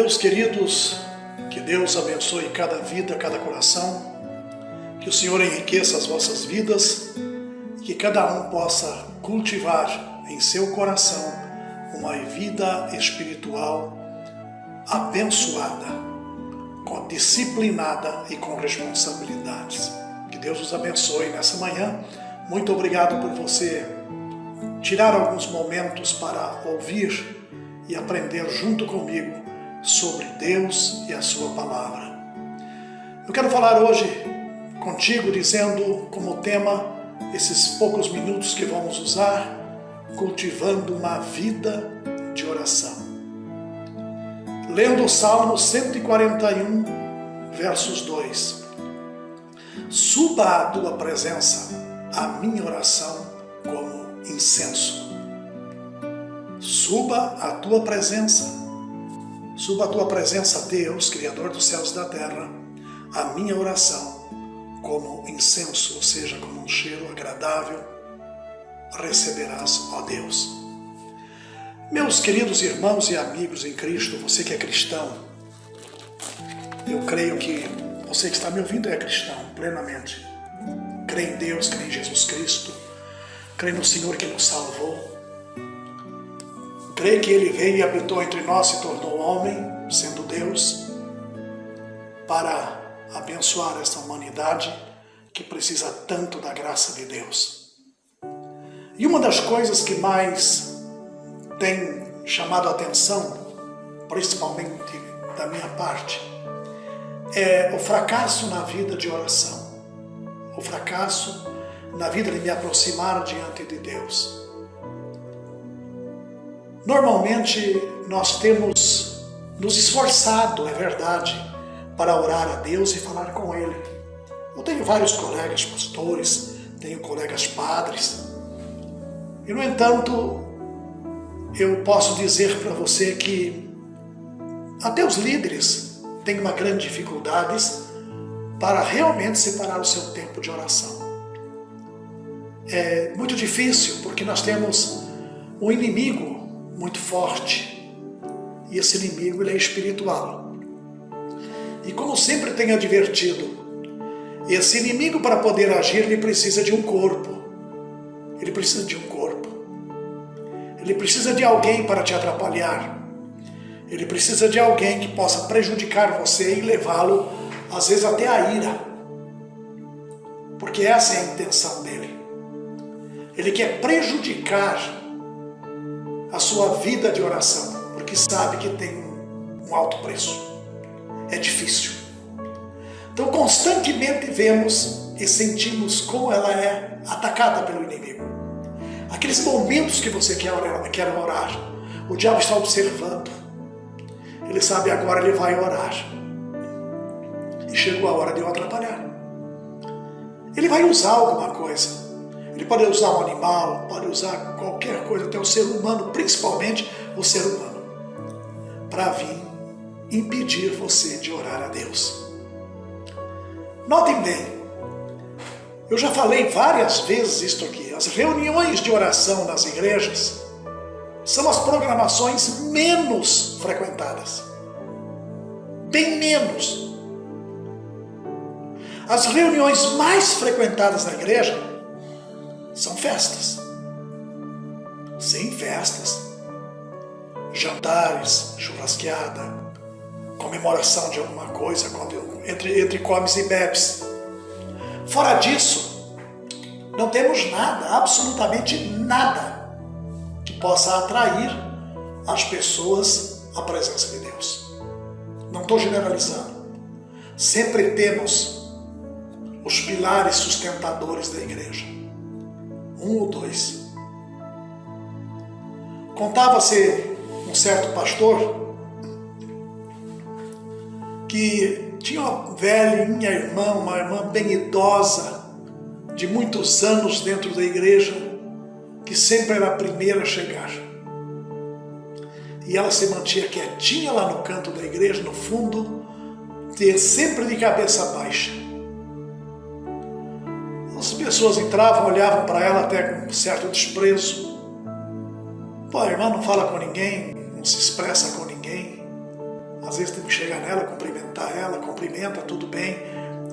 Meus queridos, que Deus abençoe cada vida, cada coração, que o Senhor enriqueça as vossas vidas e que cada um possa cultivar em seu coração uma vida espiritual abençoada, disciplinada e com responsabilidades. Que Deus os abençoe nessa manhã. Muito obrigado por você tirar alguns momentos para ouvir e aprender junto comigo sobre Deus e a sua palavra. Eu quero falar hoje contigo dizendo como tema esses poucos minutos que vamos usar, cultivando uma vida de oração. Lendo o Salmo 141, versos 2. Suba à tua presença a minha oração como incenso. Suba à tua presença, Deus, Criador dos céus e da terra, a minha oração como incenso, ou seja, como um cheiro agradável, receberás, ó Deus. Meus queridos irmãos e amigos em Cristo, você que é cristão, eu creio que você que está me ouvindo é cristão plenamente. Crê em Deus, crê em Jesus Cristo, crê no Senhor que nos salvou, crê que Ele veio e habitou entre nós, se tornou homem, sendo Deus, para abençoar esta humanidade que precisa tanto da graça de Deus. E uma das coisas que mais tem chamado a atenção, principalmente da minha parte, é o fracasso na vida de oração, o fracasso na vida de me aproximar diante de Deus. Normalmente nós temos nos esforçado, é verdade, para orar a Deus e falar com Ele. Eu tenho vários colegas pastores, tenho colegas padres, e no entanto, eu posso dizer para você que até os líderes têm uma grande dificuldade para realmente separar o seu tempo de oração. É muito difícil porque nós temos um inimigo muito forte e esse inimigo ele é espiritual. E como sempre tenho advertido, esse inimigo para poder agir ele precisa de um corpo. Ele precisa de um corpo. Ele precisa de alguém para te atrapalhar. Ele precisa de alguém que possa prejudicar você e levá-lo, às vezes, até a ira. Porque essa é a intenção dele. Ele quer prejudicar a sua vida de oração, porque sabe que tem um alto preço. É difícil. Então, constantemente vemos e sentimos como ela é atacada pelo inimigo. Aqueles momentos que você quer orar, o diabo está observando. Ele sabe agora ele vai orar. E chegou a hora de eu atrapalhar. Ele vai usar alguma coisa. Ele pode usar um animal, pode usar qualquer coisa, até o ser humano, principalmente o ser humano, para vir impedir você de orar a Deus. Notem bem, eu já falei várias vezes isto aqui, as reuniões de oração nas igrejas são as programações menos frequentadas. Bem menos. As reuniões mais frequentadas na igreja são festas. Sim, festas. Jantares, churrasqueada, comemoração de alguma coisa, entre comes e bebes. Fora disso, não temos nada, absolutamente nada, que possa atrair as pessoas à presença de Deus. Não estou generalizando. Sempre temos os pilares sustentadores da igreja. Um ou dois. Contava-se um certo pastor que tinha uma velhinha irmã, uma irmã bem idosa, de muitos anos dentro da igreja, que sempre era a primeira a chegar. E ela se mantinha quietinha lá no canto da igreja, no fundo, sempre de cabeça baixa. As pessoas entravam, olhavam para ela até com um certo desprezo. Pô, a irmã não fala com ninguém, não se expressa com ninguém. Às vezes tem que chegar nela, cumprimentar ela, cumprimenta, tudo bem,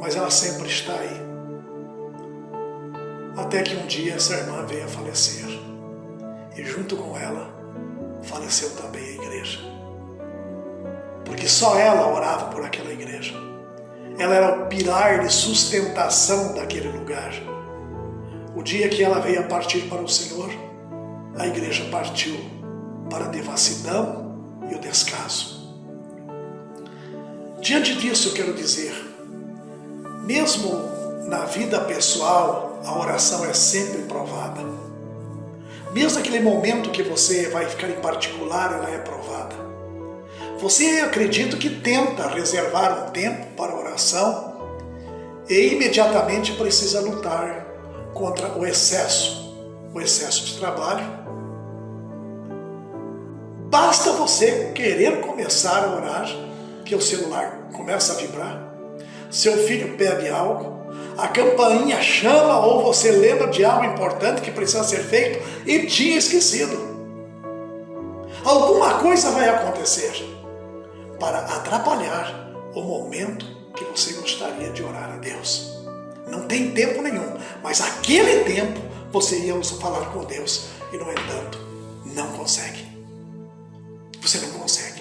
mas ela sempre está aí. Até que um dia essa irmã veio a falecer. E junto com ela, faleceu também a igreja. Porque só ela orava por aquela igreja. Ela era o pilar de sustentação daquele lugar. O dia que ela veio a partir para o Senhor, a igreja partiu para a devassidão e o descaso. Diante disso eu quero dizer, mesmo na vida pessoal, a oração é sempre provada. Mesmo naquele momento que você vai ficar em particular, ela é provada. Você, acredito que tenta reservar um tempo para a oração e imediatamente precisa lutar contra o excesso de trabalho. Basta você querer começar a orar, que o celular começa a vibrar, seu filho pede algo, a campainha chama ou você lembra de algo importante que precisa ser feito e tinha esquecido. Alguma coisa vai acontecer para atrapalhar o momento que você gostaria de orar a Deus. Não tem tempo nenhum, mas aquele tempo você ia falar com Deus e, no entanto, não consegue. Você não consegue.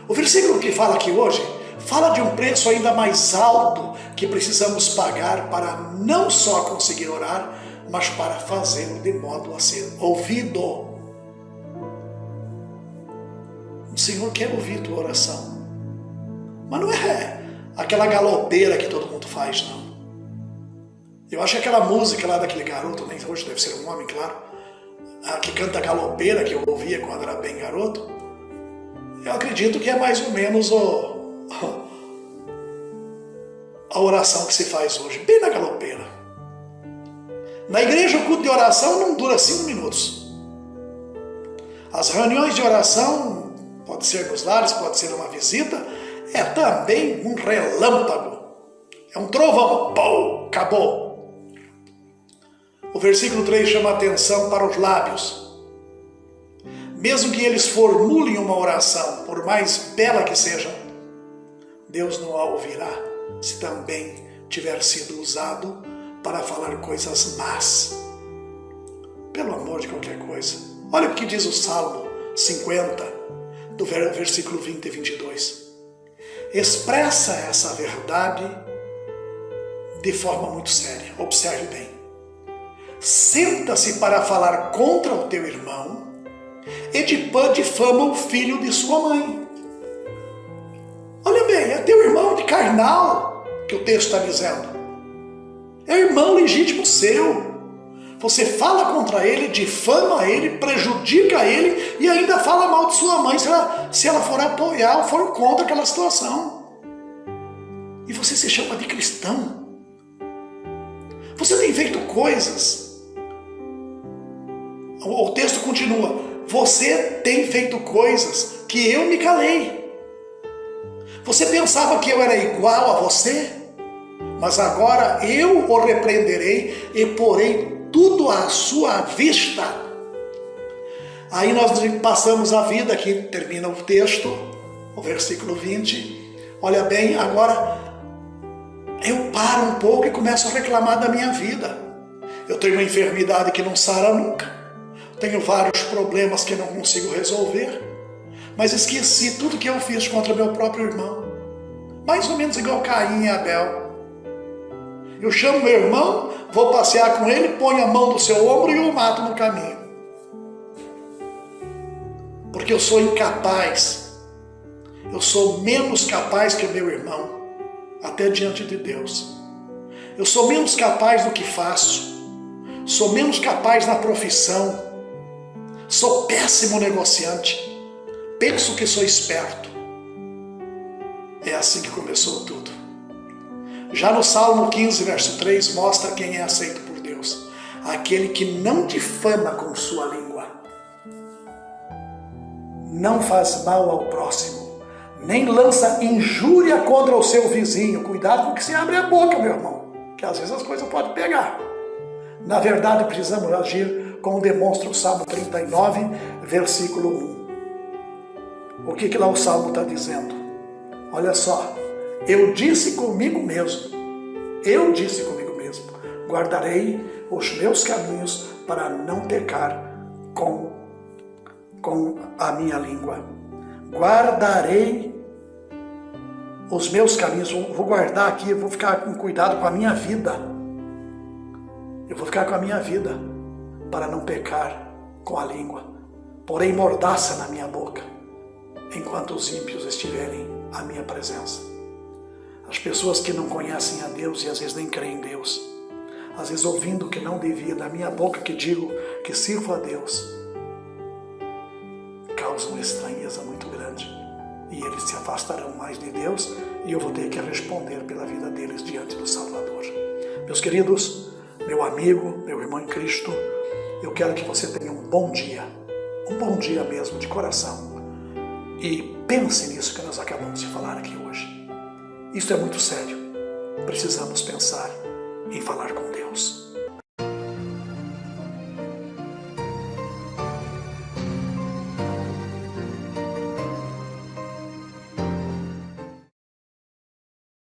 O versículo que fala aqui hoje fala de um preço ainda mais alto que precisamos pagar para não só conseguir orar, mas para fazê-lo de modo a ser ouvido. O Senhor quer ouvir tua oração, mas não é aquela galopeira que todo mundo faz, não. Eu acho que aquela música lá daquele garoto, nem hoje deve ser um homem, claro, que canta galopeira, que eu ouvia quando era bem garoto, eu acredito que é mais ou menos a oração que se faz hoje, bem na galopeira. Na igreja, o culto de oração não dura 5 minutos. As reuniões de oração, pode ser nos lares, pode ser numa visita, é também um relâmpago. É um trovão, pô, acabou. O versículo 3 chama a atenção para os lábios. Mesmo que eles formulem uma oração, por mais bela que seja, Deus não a ouvirá se também tiver sido usado para falar coisas más. Pelo amor de qualquer coisa. Olha o que diz o Salmo 50, do versículo 20 e 22. Expressa essa verdade de forma muito séria. Observe bem. Senta-se para falar contra o teu irmão e difama o filho de sua mãe. Olha bem, é teu irmão de carnal que o texto está dizendo. É irmão legítimo seu. Você fala contra ele, difama ele, prejudica ele e ainda fala mal de sua mãe se ela for apoiar ou for contra aquela situação. E você se chama de cristão. Você tem feito coisas. O texto continua. Você tem feito coisas que eu me calei. Você pensava que eu era igual a você? Mas agora eu o repreenderei e porei tudo à sua vista. Aí nós passamos a vida, aqui termina o texto, o versículo 20. Olha bem, agora eu paro um pouco e começo a reclamar da minha vida. Eu tenho uma enfermidade que não sara nunca. Tenho vários problemas que não consigo resolver. Mas esqueci tudo que eu fiz contra meu próprio irmão. Mais ou menos igual Caim e Abel. Eu chamo meu irmão, vou passear com ele, ponho a mão no seu ombro e o mato no caminho. Porque eu sou incapaz. Eu sou menos capaz que o meu irmão, até diante de Deus. Eu sou menos capaz do que faço. Sou menos capaz na profissão. Sou péssimo negociante. Penso que sou esperto. É assim que começou tudo. Já no Salmo 15, verso 3, mostra quem é aceito por Deus. Aquele que não difama com sua língua. Não faz mal ao próximo. Nem lança injúria contra o seu vizinho. Cuidado com o que se abre a boca, meu irmão. Que às vezes as coisas podem pegar. Na verdade, precisamos agir como demonstra o Salmo 39, versículo 1. O que lá o Salmo está dizendo? Olha só, eu disse comigo mesmo, guardarei os meus caminhos para não pecar com a minha língua. Guardarei os meus caminhos, vou guardar aqui, eu vou ficar com cuidado com a minha vida. Eu vou ficar com a minha vida para não pecar com a língua. Porém mordaça na minha boca, enquanto os ímpios estiverem à minha presença. As pessoas que não conhecem a Deus e às vezes nem creem em Deus, às vezes ouvindo o que não devia, da minha boca que digo que sirvo a Deus, causam estranheza muito grande. E eles se afastarão mais de Deus e eu vou ter que responder pela vida deles diante do Salvador. Meus queridos, meu amigo, meu irmão em Cristo, eu quero que você tenha um bom dia mesmo, de coração. E pense nisso que nós acabamos de falar aqui hoje. Isso é muito sério. Precisamos pensar em falar com Deus.